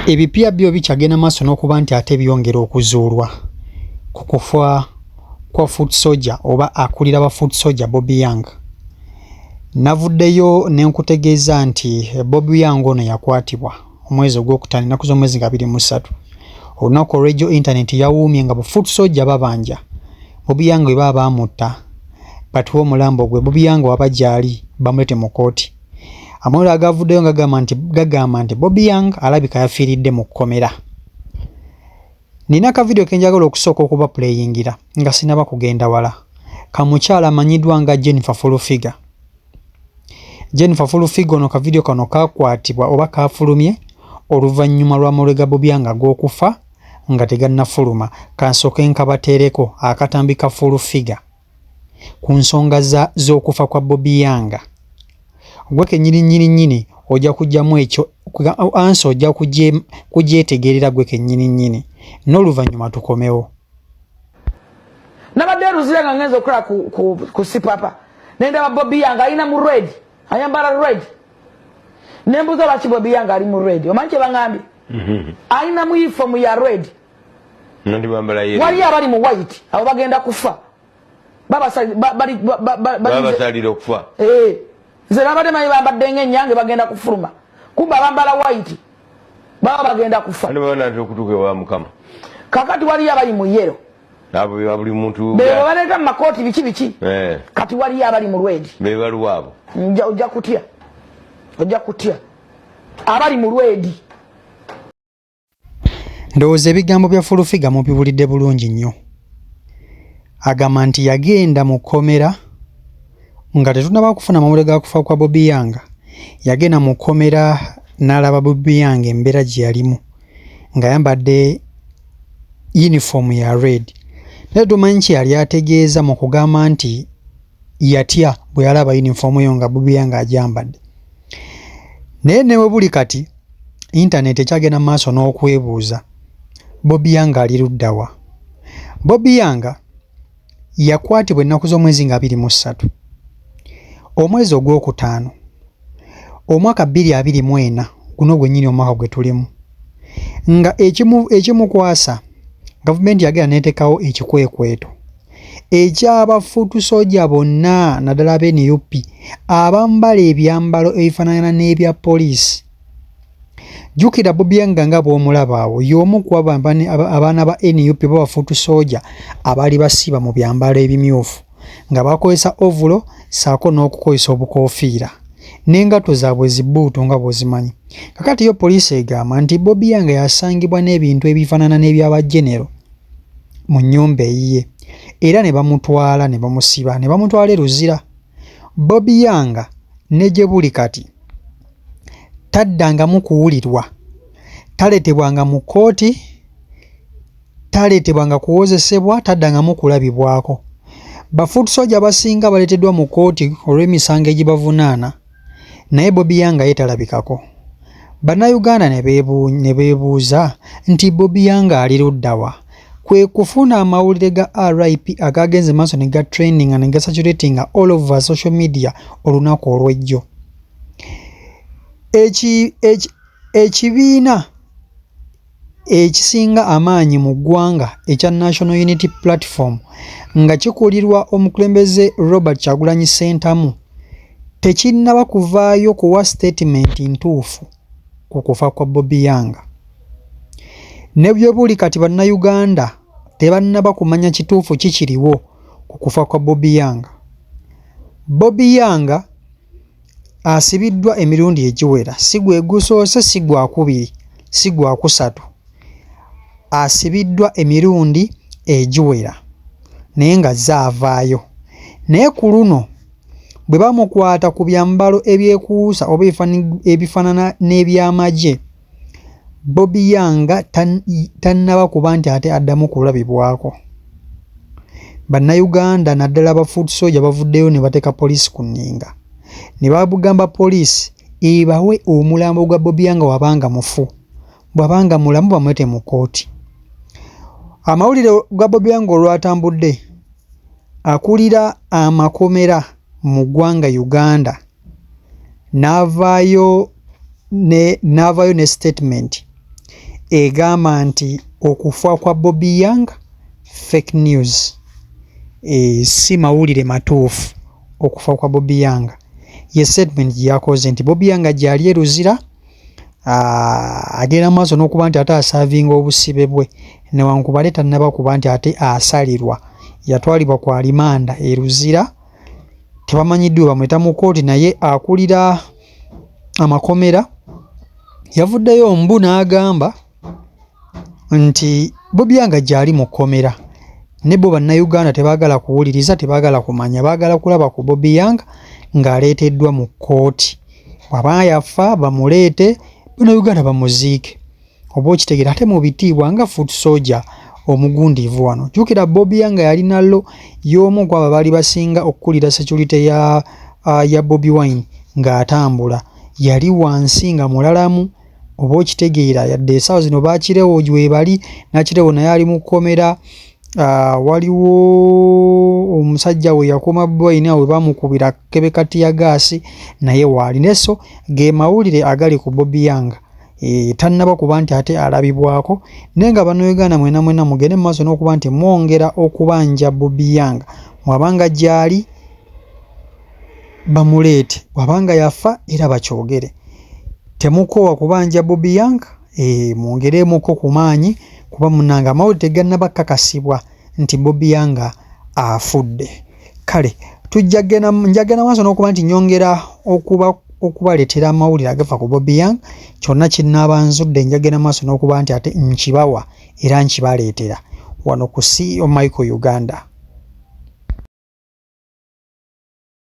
ebipya byo bikyagenda maaso n'okuba nti ate byongera okuzuulwa ku kufa kwa foot soldier oba akulira ba foot soldier Bobby Young. Navuddeyo ne nkutegeeza nti Bobby Young ono yakwatibwa omwezi ogwokutaano ennaku z'omwezi nga 23. Olunaku olw'ejjo internet yawuumye nga bu foot soldier babanja Bobby Young bwe baba bamutta batuwa omulambo gwe Bobby Young waba gyali bamulete mu kooti. Amawulire agavuddeyo nga gagamba nti Bobby Young alabika yafiiridde mu kkomera. Nina akavidiyo ke njagala okusooka okuba playingira nga sinaba kugenda wala. Kamukyala amanyiddwa nga Jennifer Fulufiga. Jennifer Fulufiga ono kavidiyo kano kakwatibwa oba kafulumye oluvannyuma lw'amawulire ga Bobby Young ag'okufa nga tegannafuluma. Kansooke nkabateereko akatambi ka Fulufiga ku nsonga z'okufa kwa Bobby Young. Gwe kennyini ojja kujjamu ekyo ansi ojja kugyetegerera gwe kennyini n'oluvannyuma tukomewo. Nabadde luzira nga ngenza okukola ku sipapa nendaba Bobby Young alina mu red, ayambala red. Nembuza lwaki Bobby Young ali mu red. Omanyi kye baŋŋambye? Alina mu uniform ya red. Wali abali mu white abo bagenda kufa. Babasalira okufa. Nze nabadde manyi bambadde ng'ennyange bagenda kufuluma. Kumba bambala white baba bagenda kufa. Ani bana okutuuka ewa Mukama. Kakati wali abali mu yellow. Nabo buli muntu. Beba baleeta mu makooti biki. Kati wali abali mu red. Beba luwabo. Ojja kutya. Abali mu red. Ndowooza ebigambo bya Fulufiga mubiwulidde bulungi nnyo. Agamba nti yagenda mu kkomera nga tetunaba kufuna amawulire ga kufa kwa Bobby Young. Yagenda mu kkomera n'alaba Bobby Young embeera gye yalimu ng'ayambadde uniform ya red. Naye tumanyi kye yali ategeeza mu kugamba nti yatya bwe yalaba uniform yo nga Bobby Young agyambadde. Naye ne bwe buli kati internet ekyagenda mu maaso n'okwebuuza Bobby Young ali ludda wa? Bobby Young yakwatibwa ennaku z'omwezi nga 23 omwezi ogwokutaano omwaka 2024 guno gwennyini omwaka gwe tulimu nga ekimukwasa gavumenti yagenda neetekawo ekikwekweto eky'abafuutu soja bonna naddala ab'e NUP abambala ebyambalo ebifaanana n'ebya poliisi. Jjukira Bobby Young nga bw'omulaba awo y'omu ku abaana ba NUP b'abafuutu soja abaali basiba mu byambalo ebimyufu nga bakozesa ovulo saako n'okukozesa obukoofiira n'engatto zaabwe zibbuutu nga bw'ozimanyi. Kakati yo poliisi egamba nti Bobby Young yasangibwa n'ebintu ebifaanana n'eby'abajenero mu nnyumba eyiye era ne bamutwala ne bamusiba ne bamutwala eruzira. Bobby Young ne gye buli kati taddangamu kuwulirwa, taleetebwanga mu kkooti, taleetebwanga kuwozesebwa, taddangamu kulabibwako. Bafuutu soja basinga baleeteddwa mu kkooti olw'emisango egibavunaana naye Bobby Young ye talabikako. Bannayuganda ne beebuuza nti Bobby Young ali ludda wa? Kwe kufuna amawulire ga RIP agagenze maaso ne ga trending ne ga saturatinga all over social media olunaku olw'ejjo. Ekibiina ekisinga amaanyi mu ggwanga ekya National Unity Platform nga kikulirwa omukulembeze Robert Kyagulanyi Ssentamu tekinnaba kuvaayo kuwa statement ntuufu ku kufa kwa Bobby Young. Ne bwe buli kati bannayuganda tebannaba kumanya kituufu kikiriwo ku kufa kwa Bobby Young. Bobby Young asibiddwa emirundi egiwera, si gwe gusoose, si gwakubiri, si gwakusatu. Asibiddwa emirundi egiwera naye nga zaavaayo. Naye ku luno bwe bamukwata ku byambalo ebyekuusa oba ebifaanana n'ebyamagye, Bobby Young tannaba kuba nti ate addamu kulabibwako. Bannayuganda naddala abafuutu soja bavuddeyo ne bateeka poliisi ku nninga ne babugamba poliisi ebawe omulambo gwa Bobby Young wabanga mufu, bw'abanga mulamu bamwete mu kkooti. Amawulire ga Bobby Young olwatambudde akulira amakomera mu ggwanga Uganda n'avaayo ne statement egamba nti okufa kwa Bobby Young fake news, si mawulire matuufu okufa kwa Bobby Young. Ye statement yakoze nti Bobby Young gyali e Luzira agenda maaso n'okuba nti ate asaavinga obusibe bwe newankubadde tannaba kuba nti ate asalirwa, yatwalibwa ku alimanda e Luzira, tebamanyiddwe bamweta mu kooti, naye akulira amakomera yavuddeyo mbu n'agamba nti Bobby Young gyali mu kkomera ne bo bannayuganda tebaagala kuwuliriza, tebaagala kumanya, baagala kulaba ku Bobby Young ng'aleeteddwa mu kkooti. Bw'aba yafa bamuleete, bannayuganda bamuziike. Oba okitegeera ate mu bitiibwa nga foot soldier omugundiivu wano. Jjukira Bobby Young yalina lo y'omu ku abo baali basinga okukulira security ya Bobi Wine ng'atambula. Yali wansi nga mulalamu, oba okitegeera, yadde essaawa zino baakirewo gyebali, nakirewo naye ali mu kkomera. Waliwo omusajja we yakoma Bwine we bamukubira kebe kati ya gaasi naye waali neso ge mawulire agali ku Bobby Young. Tannaba kuba nti ate alabibwako, naye nga bannayuganda mwena mugende mu maaso n'okuba nti mwongera okubanja Bobby Young. Mwabanga gyali bamuleete, bwabanga yafa era bakyogere. Temukoowa kubanja Bobby Young, mwongeremuko ku maanyi kuba munanga amawulire tegannaba kakasibwa nti Bobby Young afudde. Kale njagenda maaso n'okuba nti nyongera okubaleetera amawulire agafa ku Bobby Young, kyonna kinnaaba nzudde njagenda maaso n'okuba nti ate nkibawa era nkibaleetera wano ku CEO Michael Uganda.